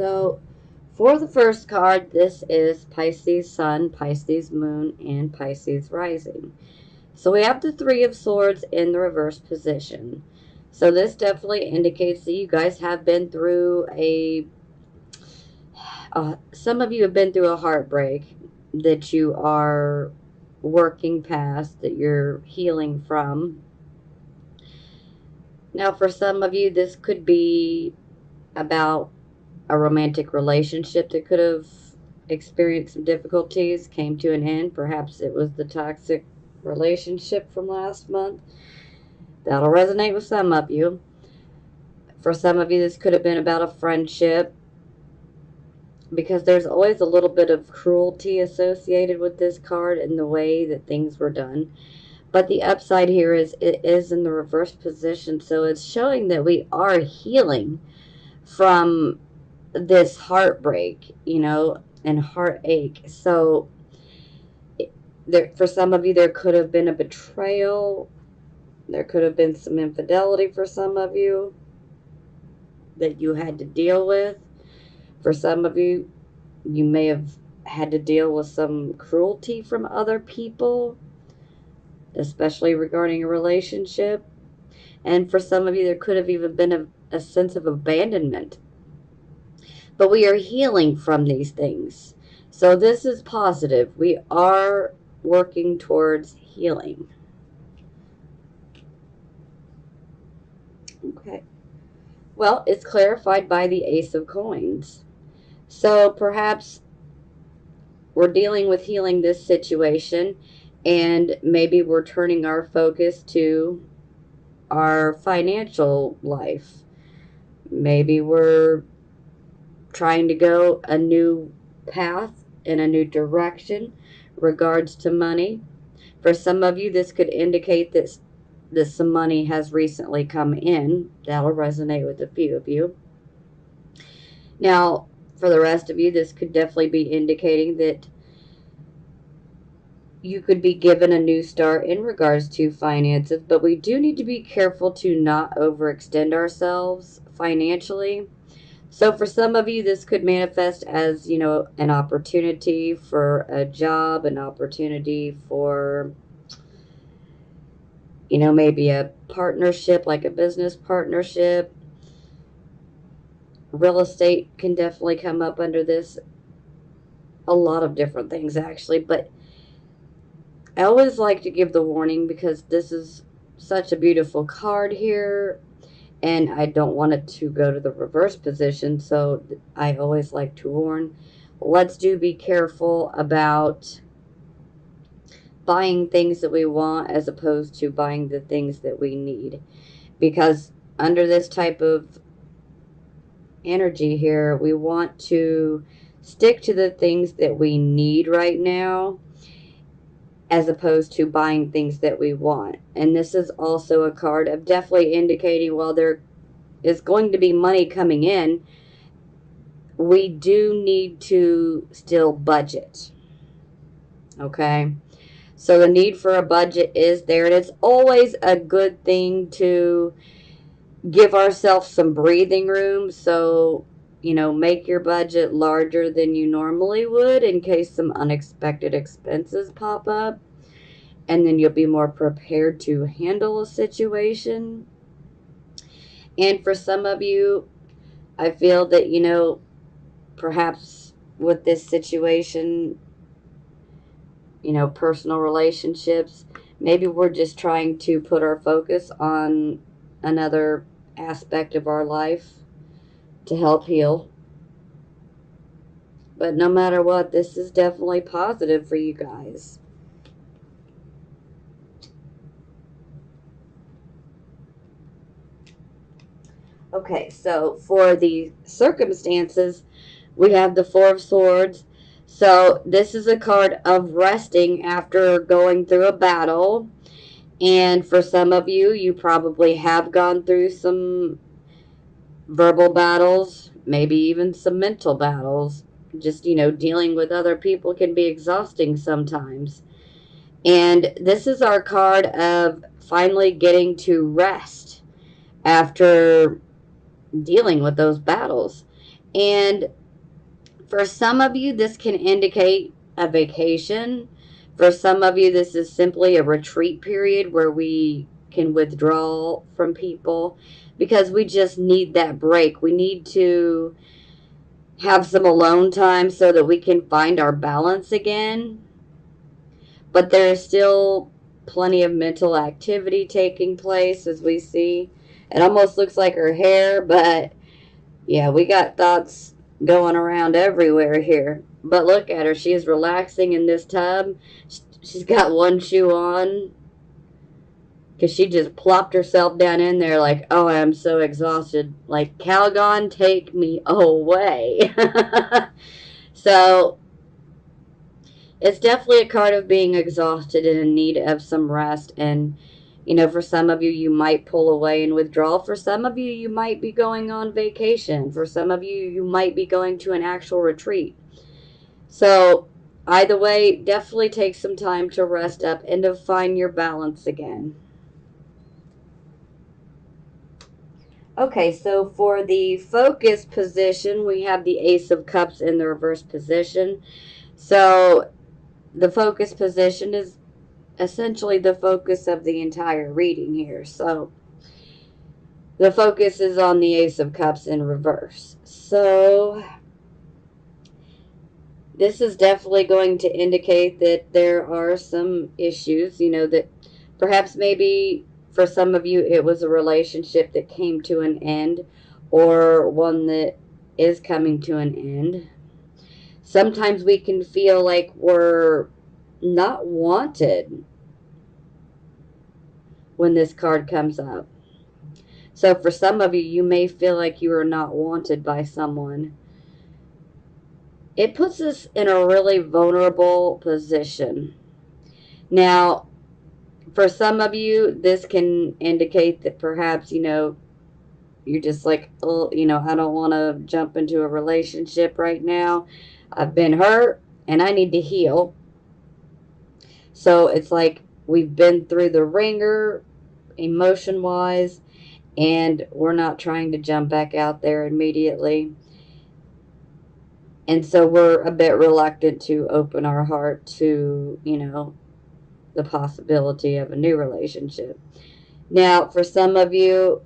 So, for the first card, this is Pisces Sun, Pisces Moon, and Pisces Rising. So we have the Three of Swords in the reverse position. So this definitely indicates that you guys have been through some of you have been through a heartbreak that you are working past, that you're healing from. Now, for some of you, this could be about a romantic relationship that could have experienced some difficulties, came to an end. Perhaps it was the toxic relationship from last month. That'll resonate with some of you. For some of you, this could have been about a friendship, because there's always a little bit of cruelty associated with this card and the way that things were done. But the upside here is it is in the reverse position, so it's showing that we are healing from this heartbreak, and heartache. So there, for some of you, there could have been a betrayal. There could have been some infidelity for some of you that you had to deal with. For some of you, you may have had to deal with some cruelty from other people, especially regarding a relationship. And for some of you, there could have even been a sense of abandonment. But we are healing from these things. So this is positive. We are working towards healing. Okay. Well, it's clarified by the Ace of Coins. So perhaps we're dealing with healing this situation, and maybe we're turning our focus to our financial life. Maybe we're trying to go a new path in a new direction regards to money. For some of you, this could indicate that some money has recently come in. That'll resonate with a few of you. Now, for the rest of you, this could definitely be indicating that you could be given a new start in regards to finances, but we do need to be careful to not overextend ourselves financially. So for some of you, this could manifest as, an opportunity for a job, an opportunity for, maybe a partnership, like a business partnership. Real estate can definitely come up under this. A lot of different things, actually, but I always like to give the warning because this is such a beautiful card here, and I don't want it to go to the reverse position, so I always like to warn. Let's be careful about buying things that we want as opposed to buying the things that we need, because under this type of energy here, we want to stick to the things that we need right now as opposed to buying things that we want. And this is also a card of definitely indicating, while there is going to be money coming in, we do need to still budget. Okay? So the need for a budget is there, and it's always a good thing to give ourselves some breathing room. So, make your budget larger than you normally would in case some unexpected expenses pop up. And then you'll be more prepared to handle a situation. And for some of you, I feel that, perhaps with this situation, personal relationships, maybe we're just trying to put our focus on another aspect of our life to help heal. But no matter what, this is definitely positive for you guys. Okay, so for the circumstances, we have the Four of Swords. So this is a card of resting after going through a battle. And for some of you, you probably have gone through some verbal battles, maybe even some mental battles. Just, dealing with other people can be exhausting sometimes. And this is our card of finally getting to rest after dealing with those battles. And for some of you, this can indicate a vacation. For some of you, this is simply a retreat period where we can withdraw from people because we just need that break. We need to have some alone time so that we can find our balance again. But there is still plenty of mental activity taking place, as we see. It almost looks like her hair, but yeah, we got thoughts going around everywhere here. But look at her. She is relaxing in this tub. She's got one shoe on because she just plopped herself down in there like, oh, I'm so exhausted. Like, Calgon, take me away. So it's definitely a card of being exhausted and in need of some rest. And, you know, for some of you, you might pull away and withdraw. For some of you, you might be going on vacation. For some of you, you might be going to an actual retreat. So, either way, definitely take some time to rest up and to find your balance again. Okay, so for the focus position, we have the Ace of Cups in the reverse position. So, the focus position is essentially the focus of the entire reading here. So the focus is on the Ace of Cups in reverse. So this is definitely going to indicate that there are some issues, you know, that perhaps maybe for some of you it was a relationship that came to an end or one that is coming to an end. Sometimes we can feel like we're not wanted when this card comes up. So for some of you, you may feel like you are not wanted by someone. It puts us in a really vulnerable position. Now, for some of you, this can indicate that perhaps, you know, you're just like, oh, you know, I don't want to jump into a relationship right now. I've been hurt and I need to heal. So it's like we've been through the ringer emotion wise, and we're not trying to jump back out there immediately. And so we're a bit reluctant to open our heart to, you know, the possibility of a new relationship. Now, for some of you,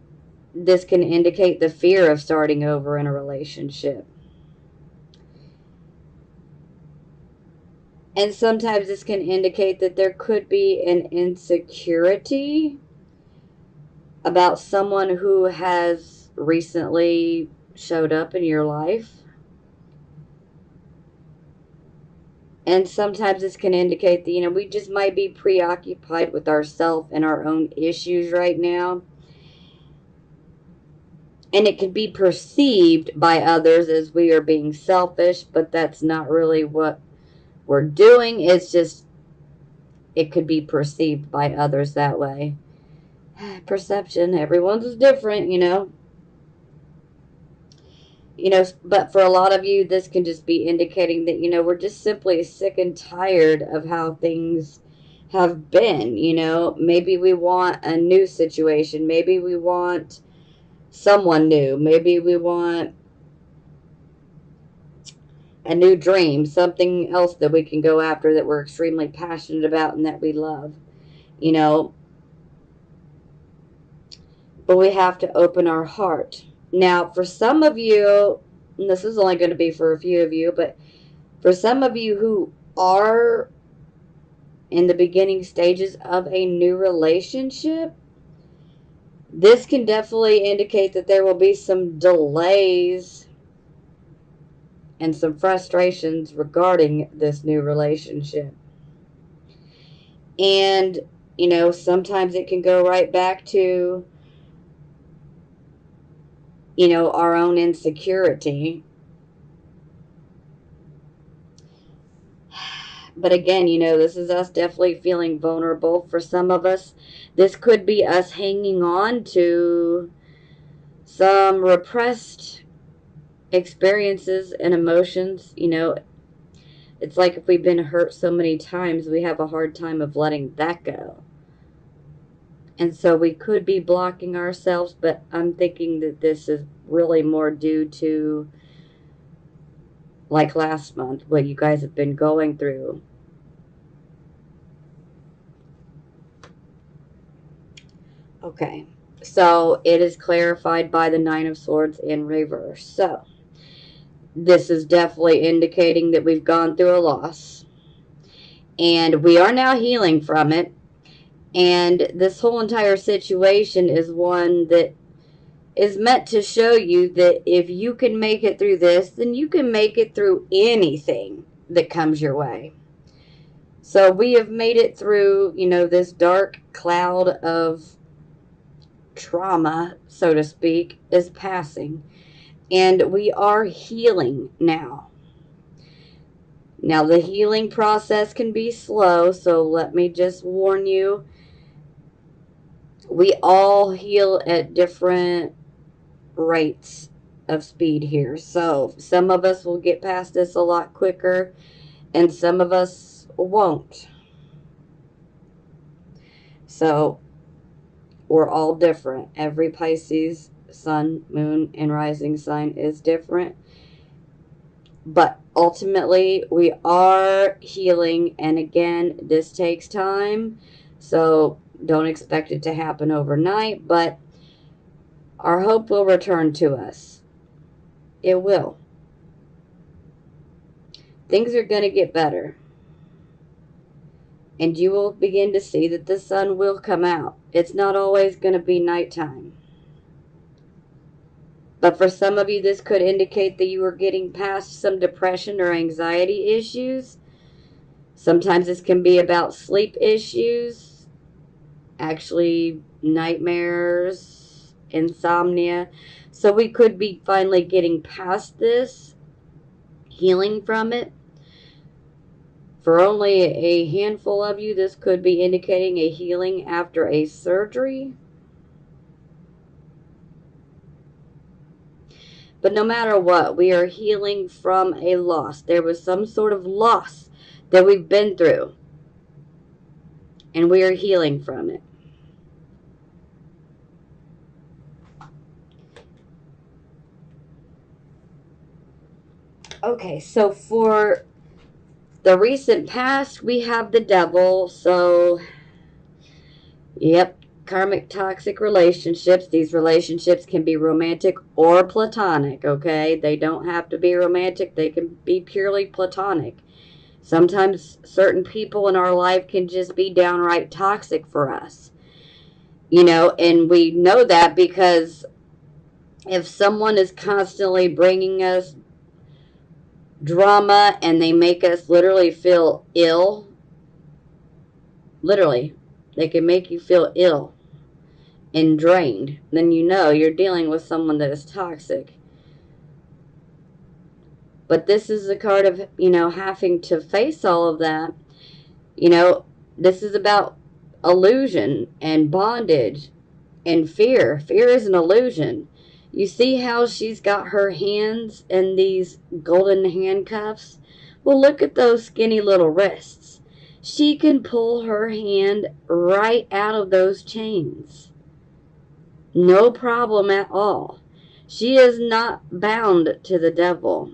this can indicate the fear of starting over in a relationship. And sometimes this can indicate that there could be an insecurity about someone who has recently showed up in your life. And sometimes this can indicate that, you know, we just might be preoccupied with ourselves and our own issues right now. And it can be perceived by others as we are being selfish, but that's not really what we're doing. It's just, it could be perceived by others that way. Perception, everyone's is different, you know. You know, but for a lot of you, this can just be indicating that, you know, we're just simply sick and tired of how things have been. You know, maybe we want a new situation. Maybe we want someone new. Maybe we want a new dream, something else that we can go after that we're extremely passionate about and that we love, you know. But we have to open our heart. Now, for some of you, and this is only going to be for a few of you, but for some of you who are in the beginning stages of a new relationship, this can definitely indicate that there will be some delays and some frustrations regarding this new relationship. And, you know, sometimes it can go right back to, you know, our own insecurity. But again, you know, this is us definitely feeling vulnerable. For some of us, this could be us hanging on to some repressed experiences and emotions. You know, it's like if we've been hurt so many times, we have a hard time of letting that go. And so we could be blocking ourselves, but I'm thinking that this is really more due to like last month, what you guys have been going through. Okay, so it is clarified by the Nine of Swords in reverse. So this is definitely indicating that we've gone through a loss, and we are now healing from it. And this whole entire situation is one that is meant to show you that if you can make it through this, then you can make it through anything that comes your way. So we have made it through, this dark cloud of trauma, so to speak, is passing. And we are healing now. Now, the healing process can be slow, so let me just warn you. We all heal at different rates of speed here. So some of us will get past this a lot quicker, and some of us won't. So we're all different. Every Pisces sun, moon, and rising sign is different. But ultimately, we are healing. And again, this takes time. So don't expect it to happen overnight. But our hope will return to us. It will. Things are going to get better. And you will begin to see that the sun will come out. It's not always going to be nighttime. But for some of you, this could indicate that you are getting past some depression or anxiety issues. Sometimes this can be about sleep issues, actually nightmares, insomnia. So we could be finally getting past this, healing from it. For only a handful of you, this could be indicating a healing after a surgery. But no matter what, we are healing from a loss. There was some sort of loss that we've been through, and we are healing from it. Okay, so for the recent past, we have the devil. So, yep, karmic toxic relationships. These relationships can be romantic or platonic, okay? They don't have to be romantic. They can be purely platonic. Sometimes certain people in our life can just be downright toxic for us. And we know that because if someone is constantly bringing us drama and they make us literally feel ill, literally, they can make you feel ill and drained, then you're dealing with someone that is toxic. But this is a card of, having to face all of that. This is about illusion and bondage and fear. Fear is an illusion. You see how she's got her hands in these golden handcuffs? Well, look at those skinny little wrists. She can pull her hand right out of those chains. No problem at all. She is not bound to the devil.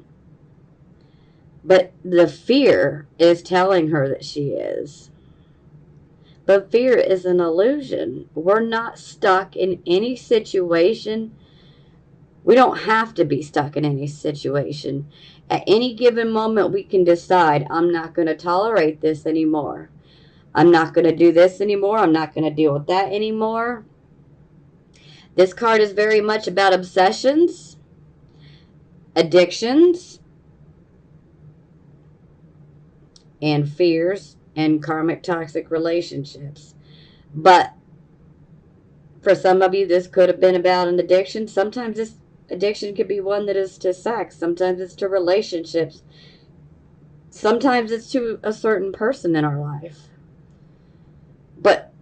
But the fear is telling her that she is. But fear is an illusion. We're not stuck in any situation. We don't have to be stuck in any situation. At any given moment, we can decide, I'm not going to tolerate this anymore. I'm not going to do this anymore. I'm not going to deal with that anymore. This card is very much about obsessions, addictions, and fears, and karmic toxic relationships. But for some of you, this could have been about an addiction. Sometimes this addiction could be one that is to sex. Sometimes it's to relationships. Sometimes it's to a certain person in our life. But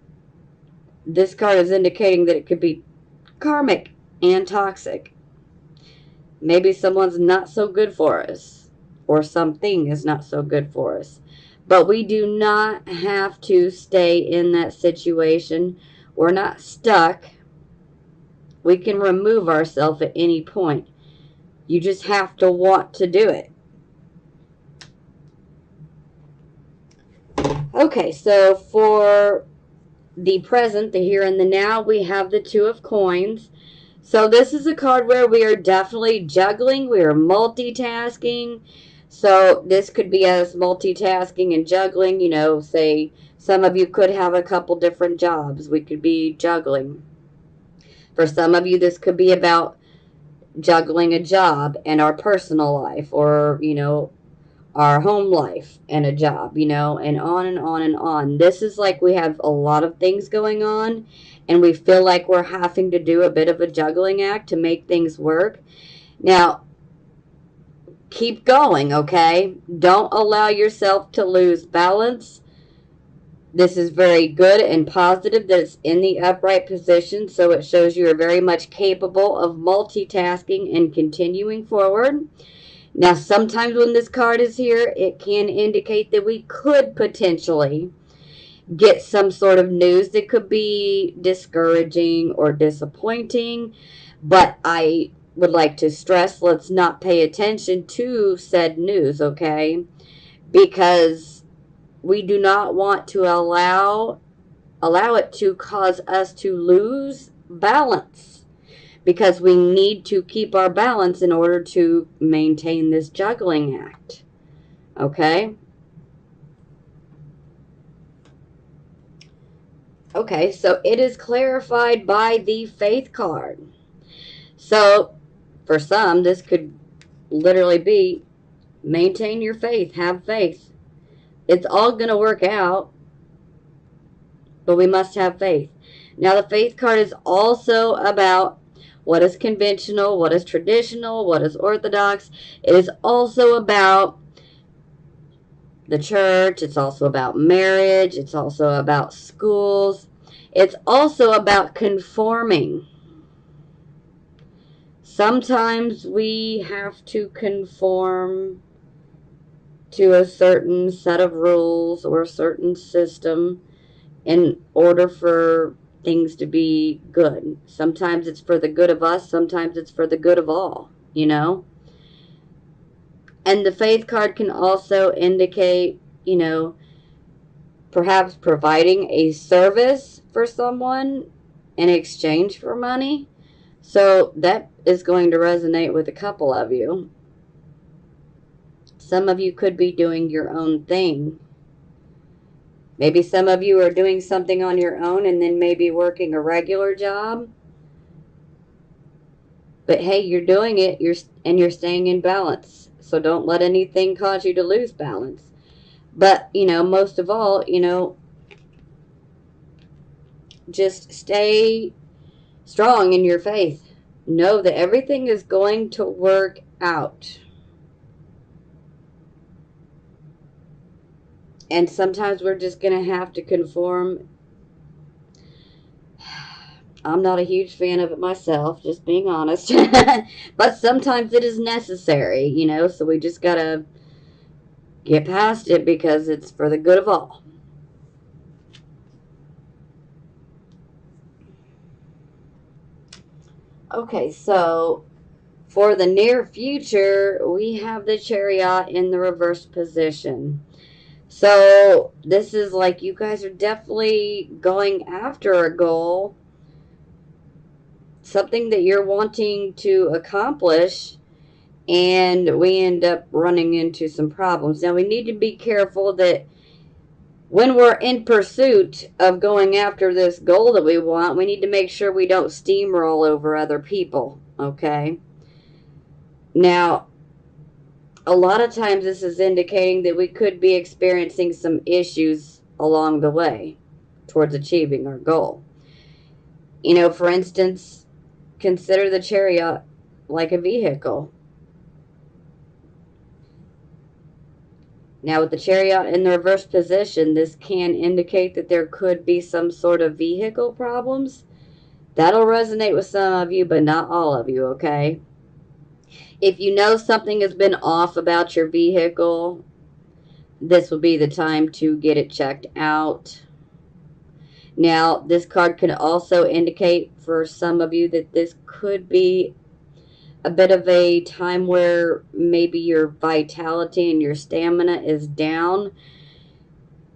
this card is indicating that it could be karmic and toxic. Maybe someone's not so good for us, or something is not so good for us. But we do not have to stay in that situation. We're not stuck. We can remove ourselves at any point. You just have to want to do it. Okay, so for the present, the here and the now, we have the Two of Coins. So this is a card where we are definitely juggling. We are multitasking. So this could be as multitasking and juggling. You know, say some of you could have a couple different jobs. We could be juggling. For some of you, this could be about juggling a job and our personal life, or, you know, our home life and a job, you know, and on and on and on. This is like we have a lot of things going on and we feel like we're having to do a bit of a juggling act to make things work. Now, keep going, okay? Don't allow yourself to lose balance. This is very good and positive that it's in the upright position, so it shows you are very much capable of multitasking and continuing forward. Now, sometimes when this card is here, it can indicate that we could potentially get some sort of news that could be discouraging or disappointing. But I would like to stress, let's not pay attention to said news, okay? Because we do not want to allow it to cause us to lose balance, because we need to keep our balance in order to maintain this juggling act. Okay? Okay, so it is clarified by the Faith card. So, for some, this could literally be maintain your faith, have faith. It's all going to work out, but we must have faith. Now, the Faith card is also about what is conventional, what is traditional, what is orthodox. It is also about the church. It's also about marriage. It's also about schools. It's also about conforming. Sometimes we have to conform to a certain set of rules or a certain system in order for things to be good. Sometimes it's for the good of us, sometimes it's for the good of all, you know? And the Faith card can also indicate, you know, perhaps providing a service for someone in exchange for money. So that is going to resonate with a couple of you. Some of you could be doing your own thing. Maybe some of you are doing something on your own and then maybe working a regular job. But hey, you're doing it, you're staying in balance. So don't let anything cause you to lose balance. But, you know, most of all, you know, just stay strong in your faith. Know that everything is going to work out. And sometimes we're just going to have to conform. I'm not a huge fan of it myself, just being honest. But sometimes it is necessary, you know, so we just got to get past it because it's for the good of all. Okay, so for the near future, we have the Chariot in the reverse position. So this is like you guys are definitely going after a goal, something that you're wanting to accomplish, and we end up running into some problems. Now, we need to be careful that when we're in pursuit of going after this goal that we want, we need to make sure we don't steamroll over other people, okay? Now, a lot of times this is indicating that we could be experiencing some issues along the way towards achieving our goal. You know, for instance, consider the Chariot like a vehicle. Now, with the Chariot in the reverse position, this can indicate that there could be some sort of vehicle problems. That'll resonate with some of you, but not all of you, okay? If you know something has been off about your vehicle, this will be the time to get it checked out. Now, this card can also indicate for some of you that this could be a bit of a time where maybe your vitality and your stamina is down.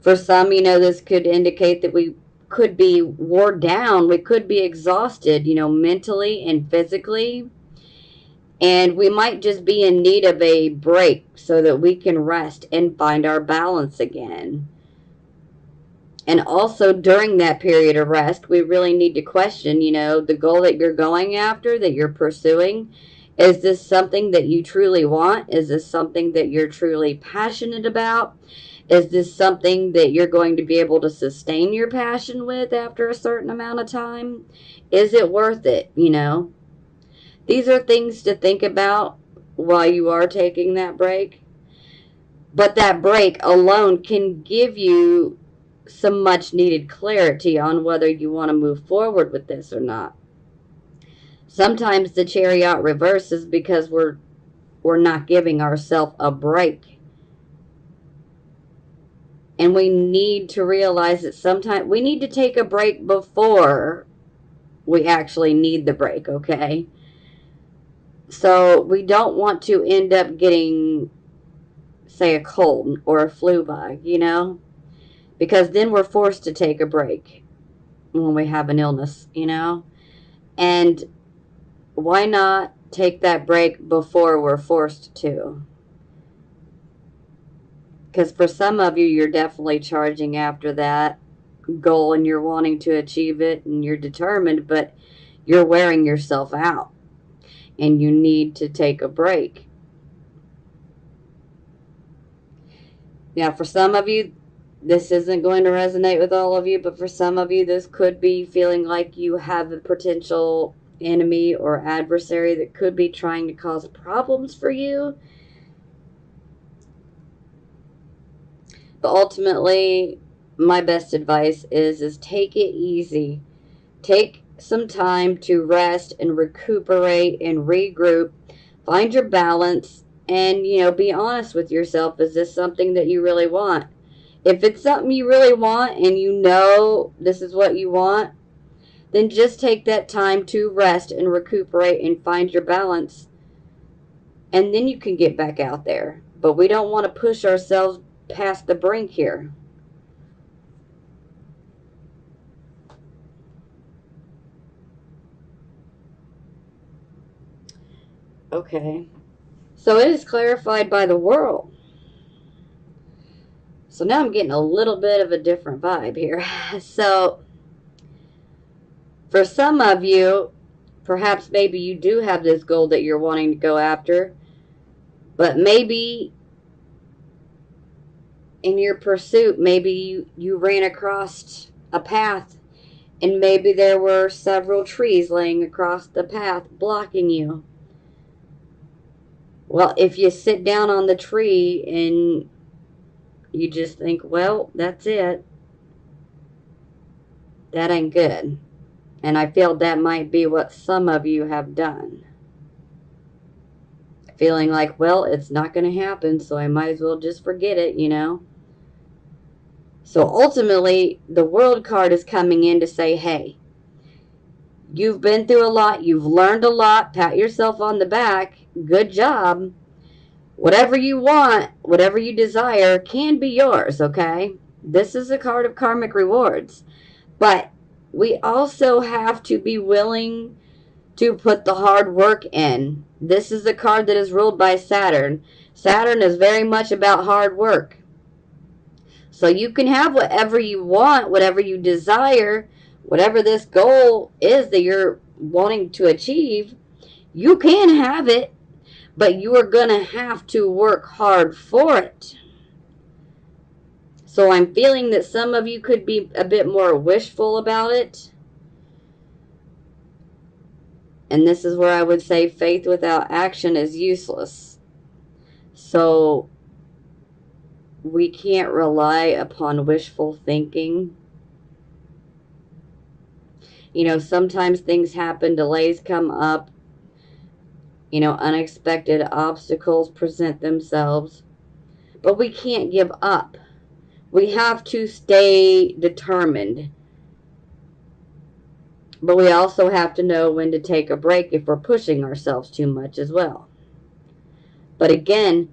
For some, this could indicate that we could be worn down. We could be exhausted, mentally and physically. And we might just be in need of a break so that we can rest and find our balance again. And also during that period of rest, we really need to question, the goal that you're going after, that you're pursuing. Is this something that you truly want? Is this something that you're truly passionate about? Is this something that you're going to be able to sustain your passion with after a certain amount of time? Is it worth it? These are things to think about while you are taking that break. But that break alone can give you some much needed clarity on whether you want to move forward with this or not. Sometimes the chariot reverses because we're not giving ourselves a break. And we need to realize that sometimes we need to take a break before we actually need the break, okay? So we don't want to end up getting, say, a cold or a flu bug, because then we're forced to take a break when we have an illness, and why not take that break before we're forced to? Because for some of you, you're definitely charging after that goal and you're wanting to achieve it and you're determined, but you're wearing yourself out and you need to take a break. Now, for some of you, this isn't going to resonate with all of you, but for some of you, this could be feeling like you have a potential enemy or adversary that could be trying to cause problems for you. But ultimately, my best advice is take it easy. Take some time to rest and recuperate and regroup. Find your balance and, be honest with yourself. Is this something that you really want? If it's something you really want and this is what you want, then just take that time to rest and recuperate and find your balance. And then you can get back out there. But we don't want to push ourselves past the brink here. Okay. So it is clarified by the world. So now I'm getting a little bit of a different vibe here. So for some of you, perhaps maybe you do have this goal that you're wanting to go after, but maybe in your pursuit, maybe you ran across a path and maybe there were several trees laying across the path blocking you. Well, if you sit down on the tree and you just think, well, that's it, that ain't good. And I feel that might be what some of you have done. Feeling like, well, it's not going to happen, so I might as well just forget it, So ultimately, the world card is coming in to say, hey, you've been through a lot, you've learned a lot, pat yourself on the back, good job. Whatever you want, whatever you desire can be yours, okay? This is a card of karmic rewards. But we also have to be willing to put the hard work in. This is a card that is ruled by Saturn. Saturn is very much about hard work. So you can have whatever you want, whatever you desire, whatever this goal is that you're wanting to achieve, you can have it, but you are going to have to work hard for it. So I'm feeling that some of you could be a bit more wishful about it. And this is where I would say faith without action is useless. So we can't rely upon wishful thinking. Sometimes things happen, delays come up, unexpected obstacles present themselves. But we can't give up. We have to stay determined. But we also have to know when to take a break if we're pushing ourselves too much as well. But again,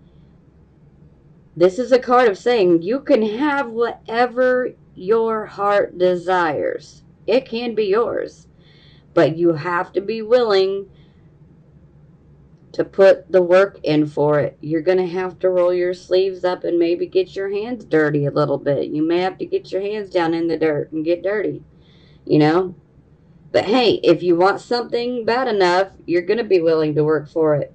this is a card of saying you can have whatever your heart desires. It can be yours, but you have to be willing to put the work in for it. You're going to have to roll your sleeves up and maybe get your hands dirty a little bit. You may have to get your hands down in the dirt and get dirty, you know? But hey, if you want something bad enough, you're going to be willing to work for it.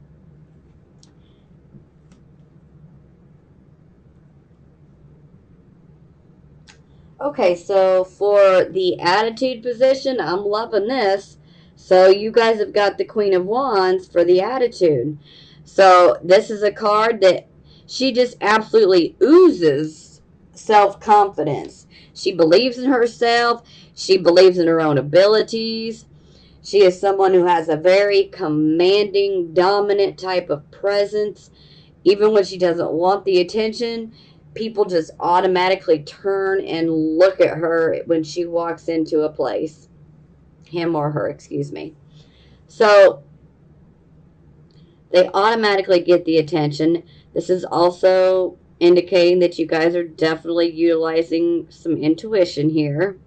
Okay, so for the attitude position, I'm loving this. So you guys have got the Queen of Wands for the attitude. So this is a card that she just absolutely oozes self-confidence. She believes in herself. She believes in her own abilities. She is someone who has a very commanding, dominant type of presence. Even when she doesn't want the attention, people just automatically turn and look at her when she walks into a place. Him or her, excuse me. So they automatically get the attention. This is also indicating that you guys are definitely utilizing some intuition here.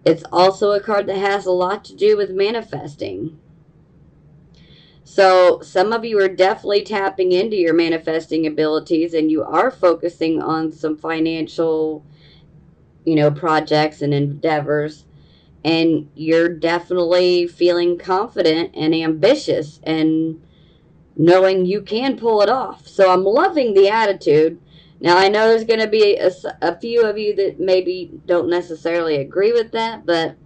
It's also a card that has a lot to do with manifesting. So some of you are definitely tapping into your manifesting abilities, and you are focusing on some financial, projects and endeavors. And you're definitely feeling confident and ambitious and knowing you can pull it off. So I'm loving the attitude. Now, I know there's going to be a few of you that maybe don't necessarily agree with that, but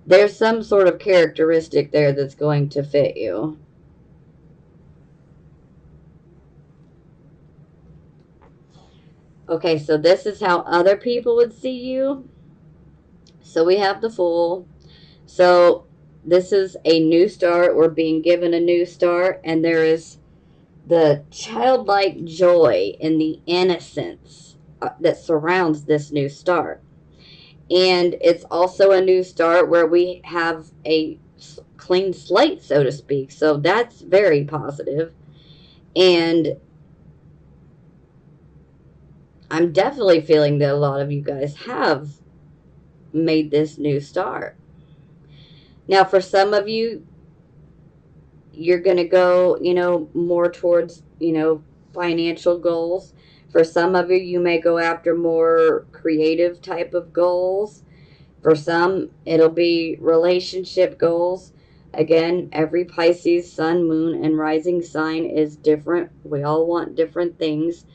there's some sort of characteristic there that's going to fit you. Okay, so this is how other people would see you. So we have the Fool. So this is a new start. We're being given a new start, and there is the childlike joy and the innocence that surrounds this new start. And it's also a new start where we have a clean slate, so to speak. So that's very positive. And I'm definitely feeling that a lot of you guys have made this new start. Now, for some of you, you're going to go, more towards, financial goals. For some of you, you may go after more creative type of goals. For some, it'll be relationship goals. Again, every Pisces, sun, moon, and rising sign is different. We all want different things.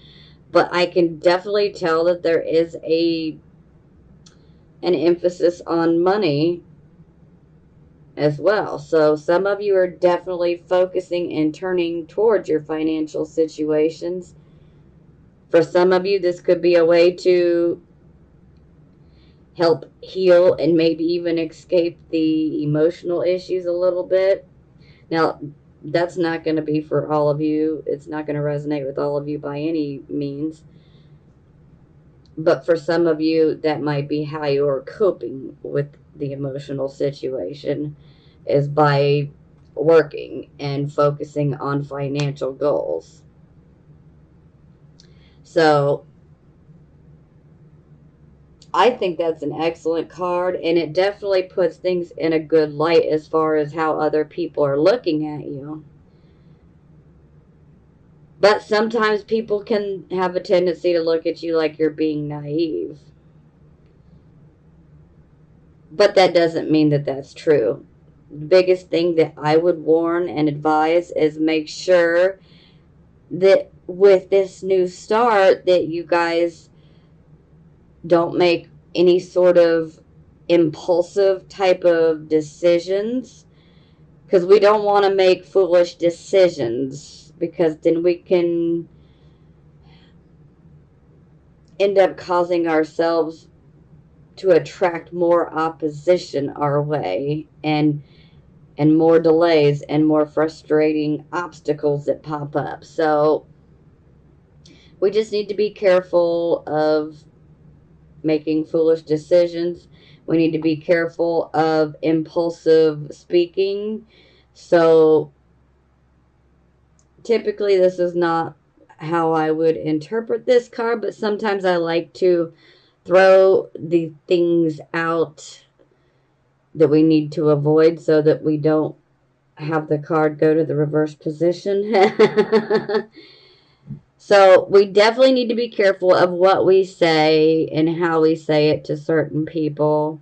But I can definitely tell that there is an emphasis on money as well. So some of you are definitely focusing and turning towards your financial situations. For some of you, this could be a way to help heal and maybe even escape the emotional issues a little bit. Now, that's not going to be for all of you. It's not going to resonate with all of you by any means. But for some of you, that might be how you're coping with the emotional situation, is by working and focusing on financial goals. So I think that's an excellent card, and it definitely puts things in a good light as far as how other people are looking at you. But sometimes people can have a tendency to look at you like you're being naive. But that doesn't mean that that's true. The biggest thing that I would warn and advise is make sure that with this new start that you guys don't make any sort of impulsive type of decisions, because we don't want to make foolish decisions, because then we can end up causing ourselves to attract more opposition our way, and more delays and more frustrating obstacles that pop up. So we just need to be careful of making foolish decisions. We need to be careful of impulsive speaking. So typically this is not how I would interpret this card, but sometimes I like to throw the things out that we need to avoid so that we don't have the card go to the reverse position. So we definitely need to be careful of what we say and how we say it to certain people,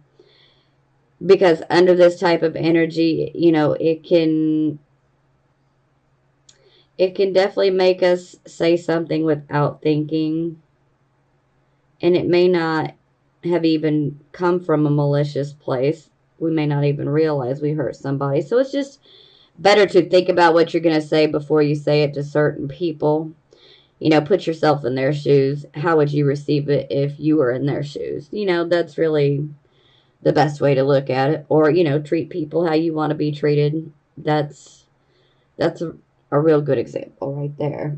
because under this type of energy, you know, it can definitely make us say something without thinking, and it may not have even come from a malicious place. We may not even realize we hurt somebody. So it's just better to think about what you're going to say before you say it to certain people. You know, put yourself in their shoes. How would you receive it if you were in their shoes? You know, that's really the best way to look at it. Or, you know, treat people how you want to be treated. That's a real good example right there.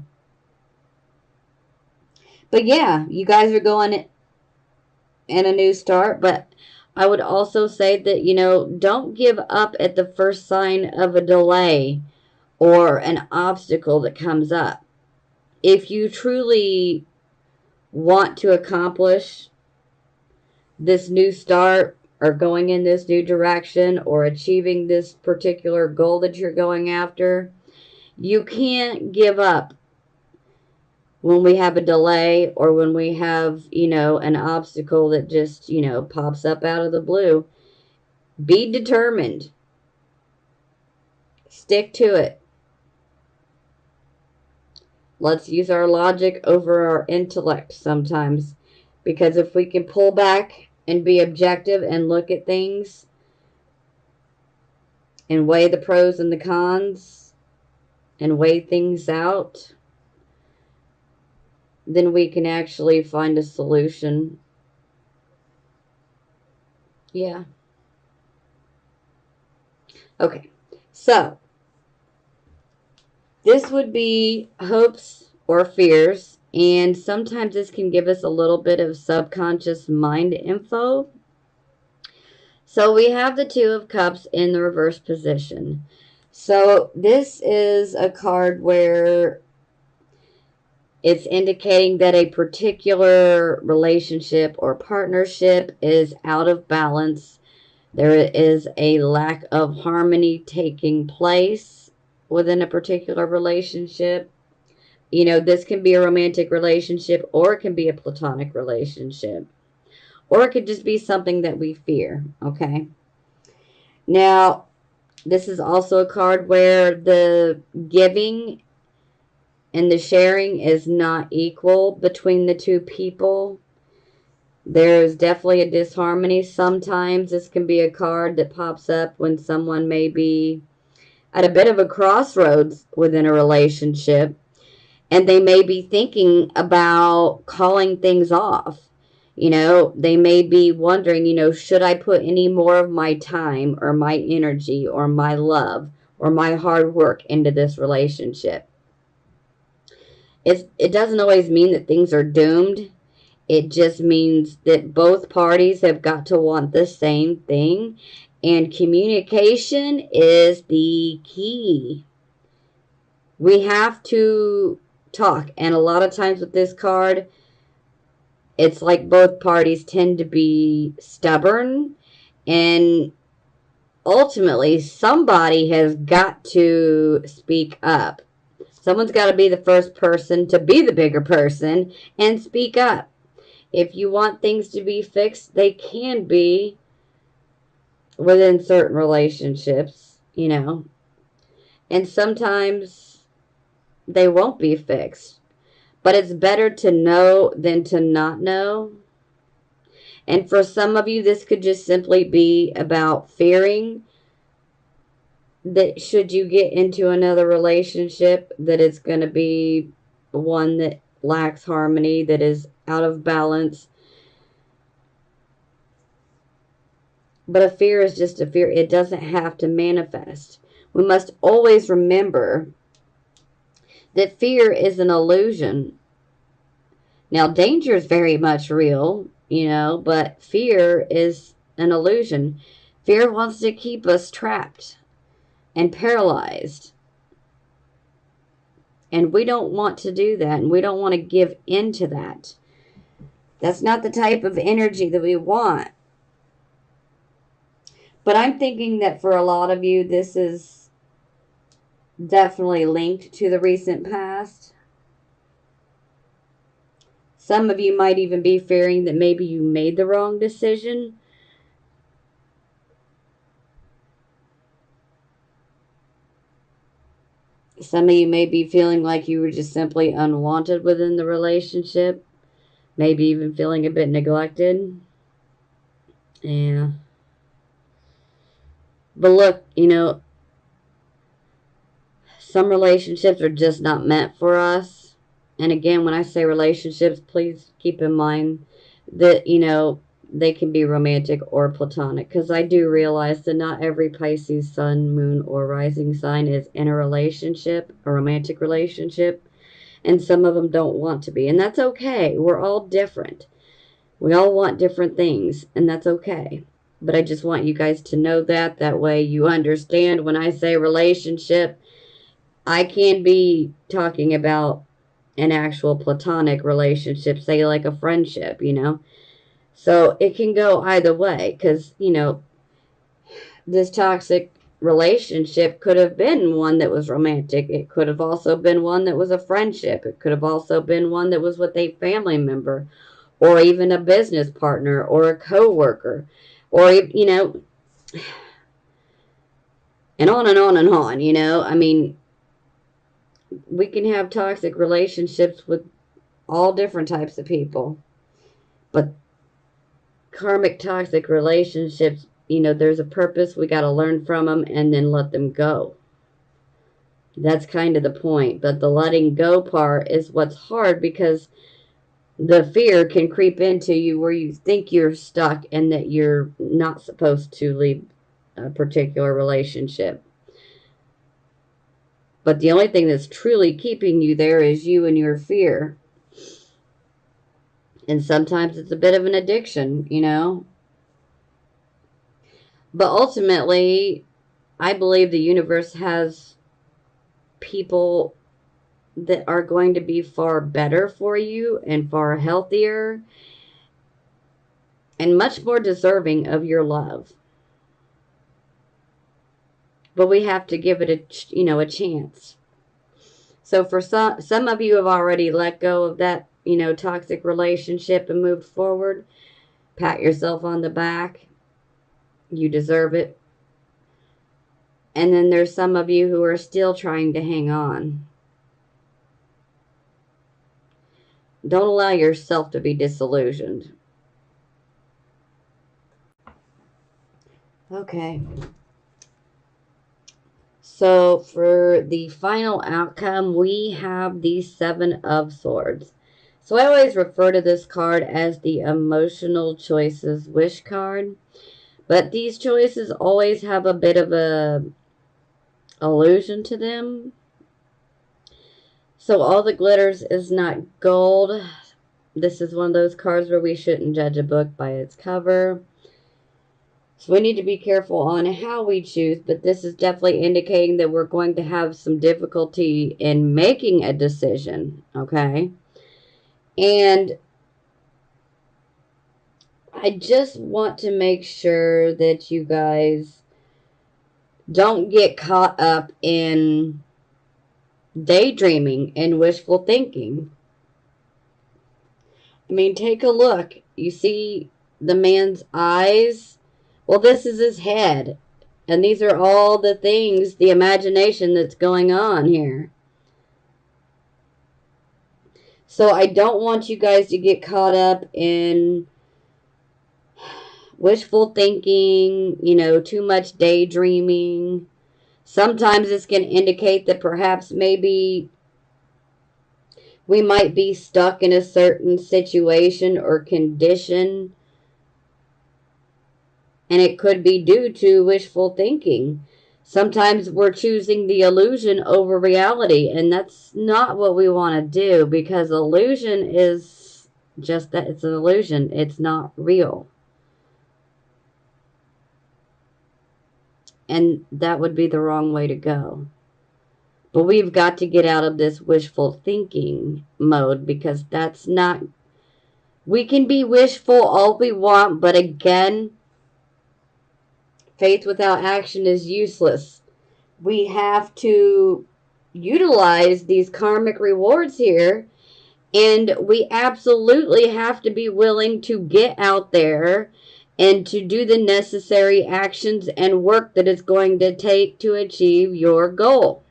But yeah, you guys are going in a new start, but I would also say that, you know, don't give up at the first sign of a delay or an obstacle that comes up. If you truly want to accomplish this new start or going in this new direction or achieving this particular goal that you're going after, you can't give up when we have a delay or when we have, you know, an obstacle that just, you know, pops up out of the blue. Be determined. Stick to it. Let's use our logic over our intellect sometimes, because if we can pull back and be objective and look at things and weigh the pros and the cons and weigh things out, then we can actually find a solution. Yeah. Okay. So, this would be hopes or fears, and sometimes this can give us a little bit of subconscious mind info. So we have the Two of Cups in the reverse position. So this is a card where it's indicating that a particular relationship or partnership is out of balance. There is a lack of harmony taking place within a particular relationship. You know, this can be a romantic relationship, or it can be a platonic relationship, or it could just be something that we fear, okay? Now, this is also a card where the giving and the sharing is not equal between the two people. There's definitely a disharmony. Sometimes this can be a card that pops up when someone may be at a bit of a crossroads within a relationship, and they may be thinking about calling things off. You know, they may be wondering, you know, should I put any more of my time or my energy or my love or my hard work into this relationship? It doesn't always mean that things are doomed. It just means that both parties have got to want the same thing, and communication is the key. We have to talk, and a lot of times with this card, it's like both parties tend to be stubborn, and ultimately somebody has got to speak up. Someone's got to be the first person to be the bigger person and speak up. If you want things to be fixed, they can be within certain relationships, you know. And sometimes they won't be fixed. But it's better to know than to not know. And for some of you, this could just simply be about fearing that should you get into another relationship, that it's going to be one that lacks harmony, that is out of balance. But a fear is just a fear. It doesn't have to manifest. We must always remember that fear is an illusion. Now, danger is very much real, you know, but fear is an illusion. Fear wants to keep us trapped and paralyzed. And we don't want to do that, and we don't want to give into that. That's not the type of energy that we want. But I'm thinking that for a lot of you, this is definitely linked to the recent past. Some of you might even be fearing that maybe you made the wrong decision. Some of you may be feeling like you were just simply unwanted within the relationship. Maybe even feeling a bit neglected. Yeah. But look, some relationships are just not meant for us. And again, when I say relationships, please keep in mind that, they can be romantic or platonic. Because I do realize that not every Pisces sun, moon, or rising sign is in a relationship, a romantic relationship. And some of them don't want to be. And that's okay. We're all different. We all want different things. And that's okay. But I just want you guys to know that. That way you understand when I say relationship, I can be talking about an actual platonic relationship, say like a friendship, So it can go either way because, this toxic relationship could have been one that was romantic. It could have also been one that was a friendship. It could have also been one that was with a family member or even a business partner or a coworker or, and on and on and on, I mean, we can have toxic relationships with all different types of people. But karmic toxic relationships, there's a purpose. We got to learn from them and then let them go. That's kind of the point. But the letting go part is what's hard because the fear can creep into you where you think you're stuck and that you're not supposed to leave a particular relationship. But the only thing that's truly keeping you there is you and your fear. And sometimes it's a bit of an addiction, But ultimately, I believe the universe has people that are going to be far better for you and far healthier and much more deserving of your love. But we have to give it a chance. So for some of you have already let go of that, toxic relationship and moved forward. Pat yourself on the back. You deserve it. And then there's some of you who are still trying to hang on. Don't allow yourself to be disillusioned. Okay. So for the final outcome, we have the Seven of Swords. So I always refer to this card as the emotional choices wish card. But these choices always have a bit of a illusion to them. So all that glitters is not gold. This is one of those cards where we shouldn't judge a book by its cover. So we need to be careful on how we choose, but this is definitely indicating that we're going to have some difficulty in making a decision, okay? And I just want to make sure that you guys don't get caught up in daydreaming and wishful thinking. I mean, take a look. You see the man's eyes? Well, this is his head. And these are all the things, the imagination that's going on here. So I don't want you guys to get caught up in wishful thinking, too much daydreaming. Sometimes this can indicate that perhaps maybe we might be stuck in a certain situation or condition, and it could be due to wishful thinking. Sometimes we're choosing the illusion over reality, and that's not what we want to do because illusion is just that. It's an illusion. It's not real. And that would be the wrong way to go. But we've got to get out of this wishful thinking mode, because that's not, we can be wishful all we want, but again, faith without action is useless. We have to utilize these karmic rewards here, and we absolutely have to be willing to get out there and to do the necessary actions and work that it's going to take to achieve your goal.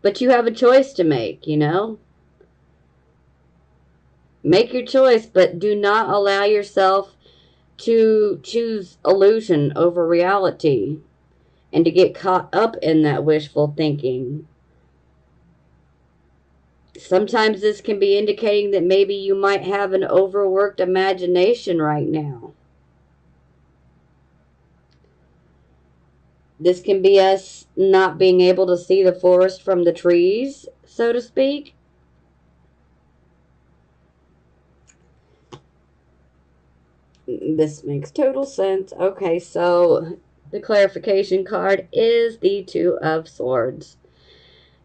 But you have a choice to make, you know? Make your choice, but do not allow yourself to choose illusion over reality and to get caught up in that wishful thinking. Sometimes this can be indicating that maybe you might have an overworked imagination right now. This can be us not being able to see the forest from the trees, so to speak. This makes total sense. Okay, so the clarification card is the Two of Swords.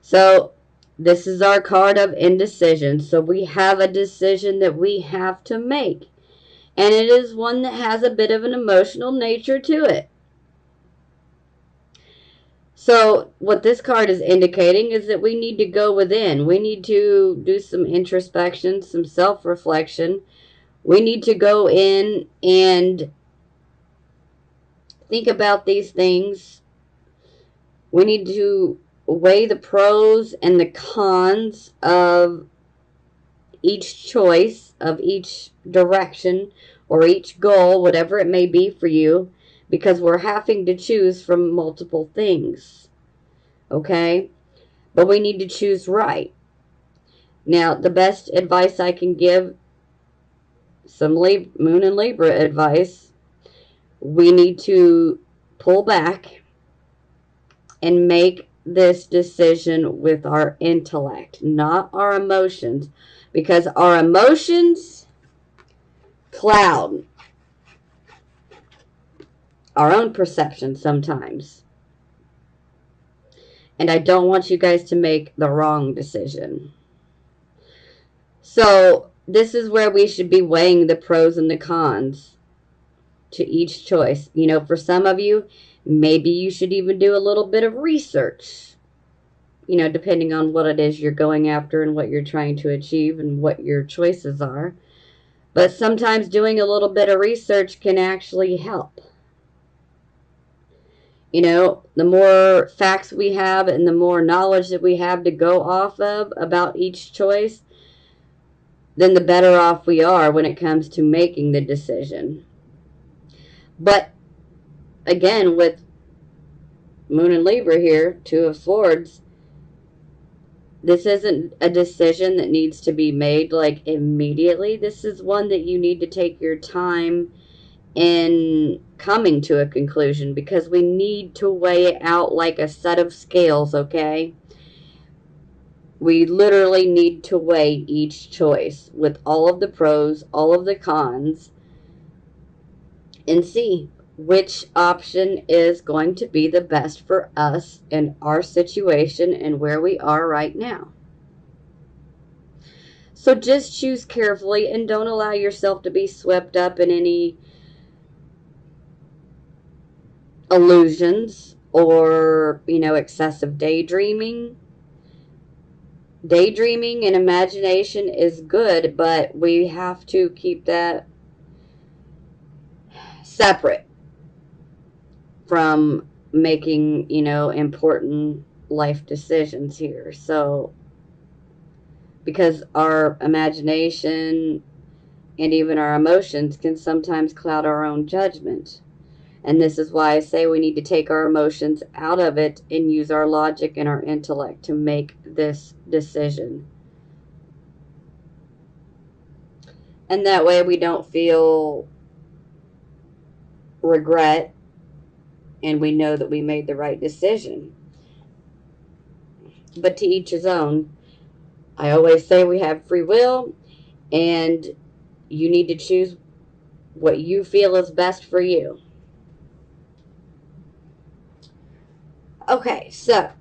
So this is our card of indecision. So we have a decision that we have to make. And it is one that has a bit of an emotional nature to it. So what this card is indicating is that we need to go within. We need to do some introspection, some self-reflection. We need to go in and think about these things. We need to weigh the pros and the cons of each choice, of each direction, or each goal, whatever it may be for you, because we're having to choose from multiple things. Okay? But we need to choose right. Now, the best advice I can give, some Moon and Libra advice, we need to pull back and make this decision with our intellect, not our emotions, because our emotions cloud our own perception sometimes. And I don't want you guys to make the wrong decision. So this is where we should be weighing the pros and the cons to each choice. You know, for some of you, maybe you should even do a little bit of research, you know, depending on what it is you're going after and what you're trying to achieve and what your choices are. But sometimes doing a little bit of research can actually help. You know, the more facts we have and the more knowledge that we have to go off of about each choice, then the better off we are when it comes to making the decision. But again, with Moon and Libra here, Two of Swords, this isn't a decision that needs to be made like immediately. This is one that you need to take your time in coming to a conclusion, because we need to weigh it out like a set of scales, okay? We literally need to weigh each choice with all of the pros, all of the cons, and see which option is going to be the best for us and our situation and where we are right now. So just choose carefully and don't allow yourself to be swept up in any illusions or, you know, excessive daydreaming. Daydreaming and imagination is good, but we have to keep that separate from making, you know, important life decisions here. So, because our imagination and even our emotions can sometimes cloud our own judgment. And this is why I say we need to take our emotions out of it and use our logic and our intellect to make this decision. And that way we don't feel regret and we know that we made the right decision. But to each his own. I always say we have free will, and you need to choose what you feel is best for you. Okay, so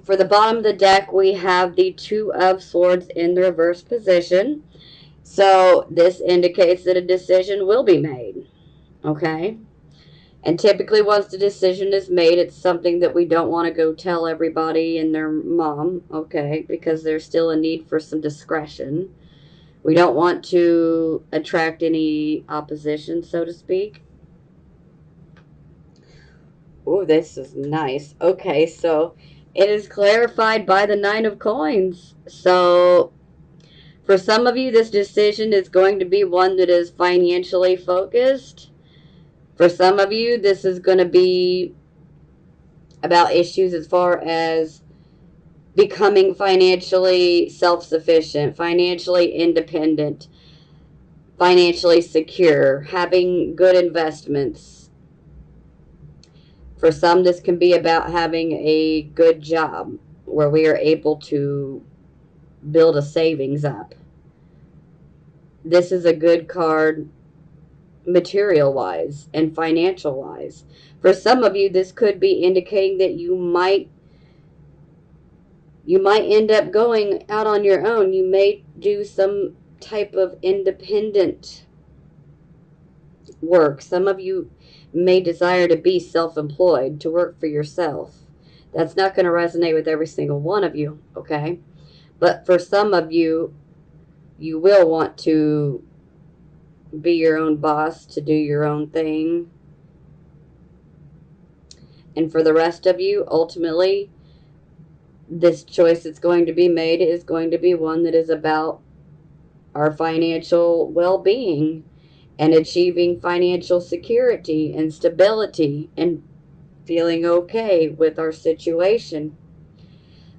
for the bottom of the deck, we have the Two of Swords in the reverse position. So this indicates that a decision will be made. Okay? And typically, once the decision is made, it's something that we don't want to go tell everybody and their mom, okay? Because there's still a need for some discretion. We don't want to attract any opposition, so to speak. Oh, this is nice. Okay, so it is clarified by the Nine of Coins. So for some of you, this decision is going to be one that is financially focused. For some of you, this is going to be about issues as far as becoming financially self-sufficient, financially independent, financially secure, having good investments. For some, this can be about having a good job where we are able to build a savings up. This is a good card material-wise and financial-wise. For some of you, this could be indicating that you might end up going out on your own. You may do some type of independent work. Some of you may desire to be self-employed, to work for yourself. That's not going to resonate with every single one of you, okay? But for some of you, you will want to be your own boss, to do your own thing. And for the rest of you, ultimately, this choice that's going to be made is going to be one that is about our financial well-being and achieving financial security and stability and feeling okay with our situation.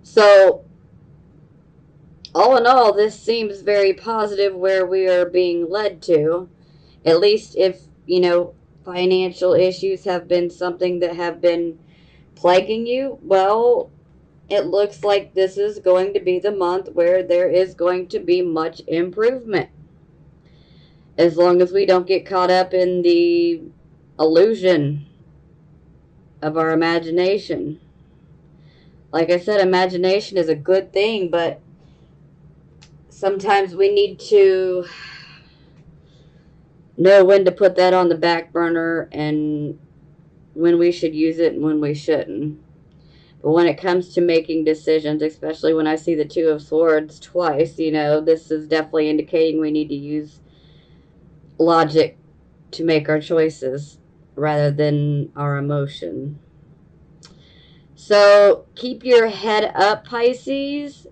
So, all in all, this seems very positive where we are being led to. At least if, financial issues have been something that have been plaguing you, well, it looks like this is going to be the month where there is going to be much improvement. As long as we don't get caught up in the illusion of our imagination. Like I said, imagination is a good thing, but sometimes we need to know when to put that on the back burner and when we should use it and when we shouldn't. But when it comes to making decisions, especially when I see the Two of Swords twice, this is definitely indicating we need to use logic to make our choices rather than our emotion. So keep your head up, Pisces.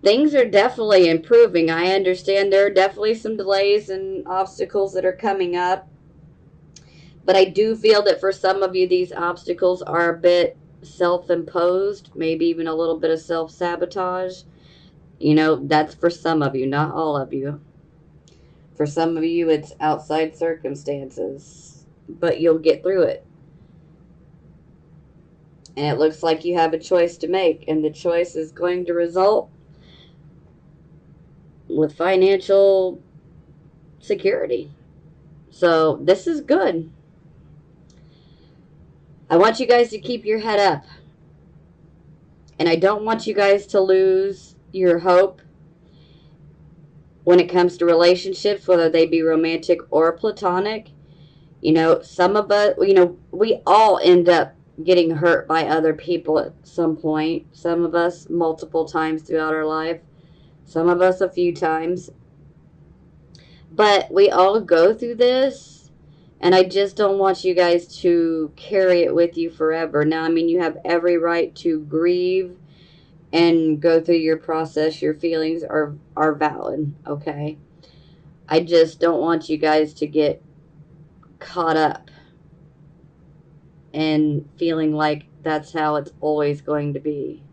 Things are definitely improving. I understand there are definitely some delays and obstacles that are coming up. But I do feel that for some of you, these obstacles are a bit self-imposed, maybe even a little bit of self-sabotage. That's for some of you, not all of you. For some of you, it's outside circumstances, but you'll get through it. And it looks like you have a choice to make, and the choice is going to result with financial security. So this is good. I want you guys to keep your head up. And I don't want you guys to lose your hope when it comes to relationships, whether they be romantic or platonic. Some of us, we all end up getting hurt by other people at some point. Some of us multiple times throughout our life. Some of us a few times. But we all go through this, and I just don't want you guys to carry it with you forever. Now, you have every right to grieve and go through your process. Your feelings are valid, okay? I just don't want you guys to get caught up and feeling like that's how it's always going to be.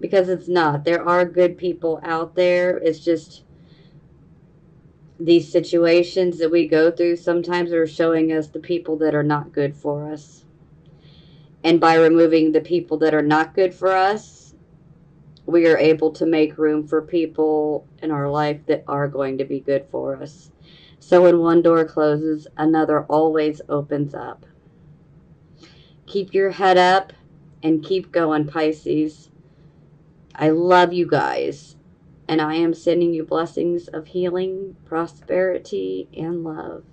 Because it's not. There are good people out there. It's just these situations that we go through sometimes are showing us the people that are not good for us. And by removing the people that are not good for us, we are able to make room for people in our life that are going to be good for us. So when one door closes, another always opens up. Keep your head up and keep going, Pisces. I love you guys, and I am sending you blessings of healing, prosperity, and love.